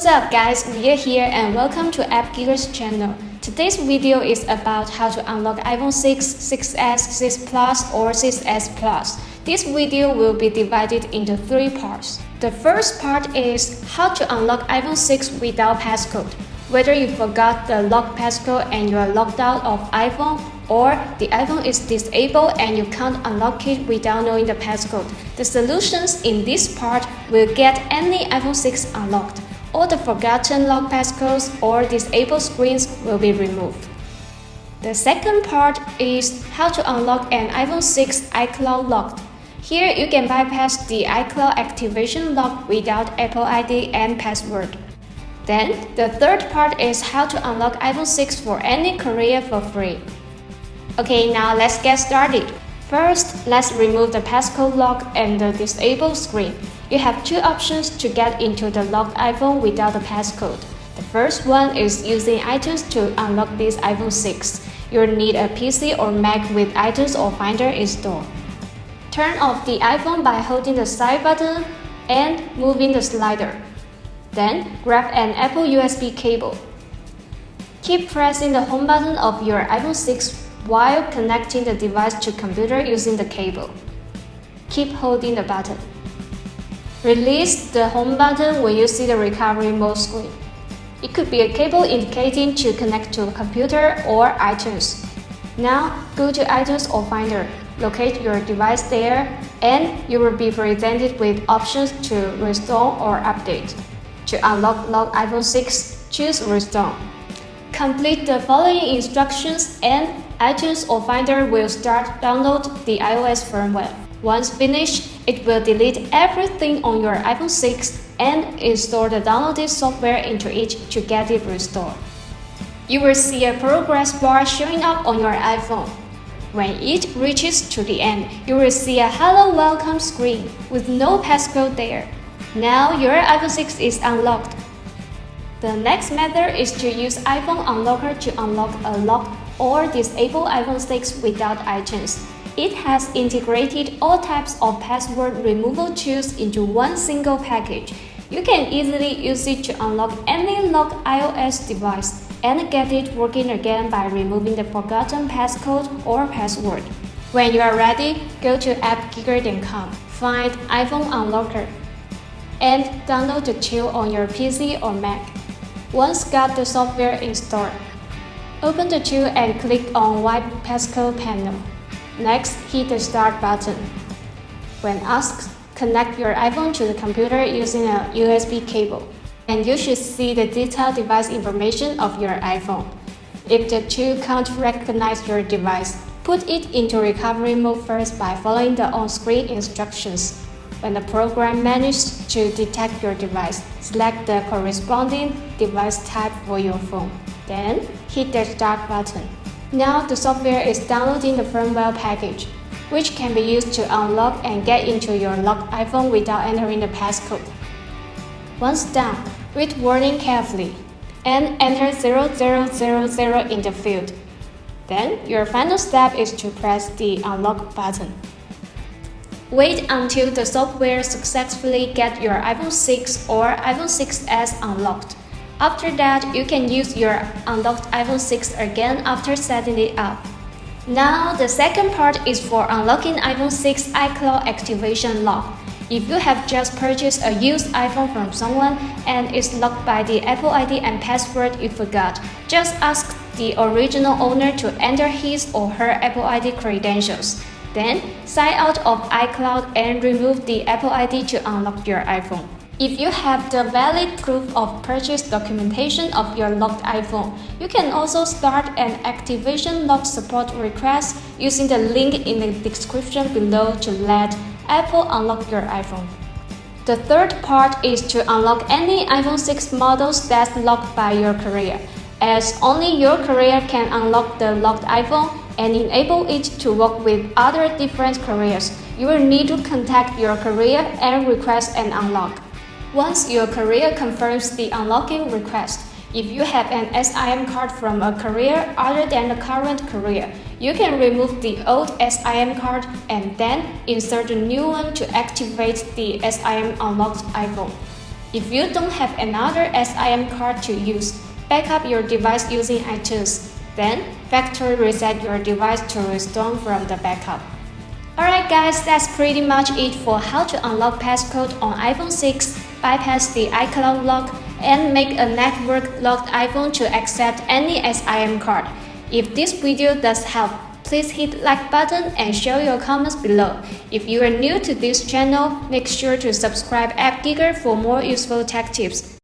What's up guys, we are here and welcome to AppGeeker's channel. Today's video is about how to unlock iPhone 6, 6s, 6 Plus or 6s Plus. This video will be divided into 3 parts. The first part is how to unlock iPhone 6 without passcode. Whether you forgot the lock passcode and you are locked out of iPhone, or the iPhone is disabled and you can't unlock it without knowing the passcode. The solutions in this part will get any iPhone 6 unlocked. All the forgotten lock passcodes or disabled screens will be removed. The second part is how to unlock an iPhone 6 iCloud lock. Here you can bypass the iCloud activation lock without Apple ID and password. Then, the third part is how to unlock iPhone 6 for any carrier for free. Okay, now let's get started. First, let's remove the passcode lock and the disabled screen. You have 2 options to get into the locked iPhone without the passcode. The first one is using iTunes to unlock this iPhone 6. You'll need a PC or Mac with iTunes or Finder installed. Turn off the iPhone by holding the side button and moving the slider. Then, grab an Apple USB cable. Keep pressing the home button of your iPhone 6 while connecting the device to computer using the cable. Keep holding the button. Release the home button when you see the recovery mode screen. It could be a cable indicating to connect to a computer or iTunes. Now, go to iTunes or Finder. Locate your device there, and you will be presented with options to restore or update. To unlock locked iPhone 6, choose Restore. Complete the following instructions and iTunes or Finder will start download the iOS firmware. Once finished, it will delete everything on your iPhone 6 and install the downloaded software into it to get it restored. You will see a progress bar showing up on your iPhone. When it reaches to the end, you will see a Hello Welcome screen with no passcode there. Now your iPhone 6 is unlocked. The next method is to use iPhone Unlocker to unlock a locked or disabled iPhone 6 without iTunes. It has integrated all types of password removal tools into one single package. You can easily use it to unlock any locked iOS device and get it working again by removing the forgotten passcode or password. When you are ready, go to AppGeeker.com, find iPhone Unlocker, and download the tool on your PC or Mac. Once got the software installed, open the tool and click on Wipe Passcode panel. Next, hit the Start button. When asked, connect your iPhone to the computer using a USB cable, and you should see the detailed device information of your iPhone. If the tool can't recognize your device, put it into recovery mode first by following the on-screen instructions. When the program manages to detect your device, select the corresponding device type for your phone. Then, hit the Start button. Now the software is downloading the firmware package, which can be used to unlock and get into your locked iPhone without entering the passcode. Once done, read warning carefully and enter 0000 in the field. Then, your final step is to press the Unlock button. Wait until the software successfully gets your iPhone 6 or iPhone 6s unlocked. After that, you can use your unlocked iPhone 6 again after setting it up. Now, the second part is for unlocking iPhone 6 iCloud activation lock. If you have just purchased a used iPhone from someone and it's locked by the Apple ID and password you forgot, just ask the original owner to enter his or her Apple ID credentials. Then, sign out of iCloud and remove the Apple ID to unlock your iPhone. If you have the valid proof of purchase documentation of your locked iPhone, you can also start an activation lock support request using the link in the description below to let Apple unlock your iPhone. The third part is to unlock any iPhone 6 models that's locked by your carrier, as only your carrier can unlock the locked iPhone and enable it to work with other different carriers. You will need to contact your carrier and request an unlock. Once your carrier confirms the unlocking request, if you have an SIM card from a carrier other than the current carrier, you can remove the old SIM card and then insert a new one to activate the SIM unlocked iPhone. If you don't have another SIM card to use, back up your device using iTunes. Then, factory reset your device to restore from the backup. Alright guys, that's pretty much it for how to unlock passcode on iPhone 6, bypass the iCloud lock, and make a network-locked iPhone to accept any SIM card. If this video does help, please hit like button and share your comments below. If you are new to this channel, make sure to subscribe AppGeeker for more useful tech tips.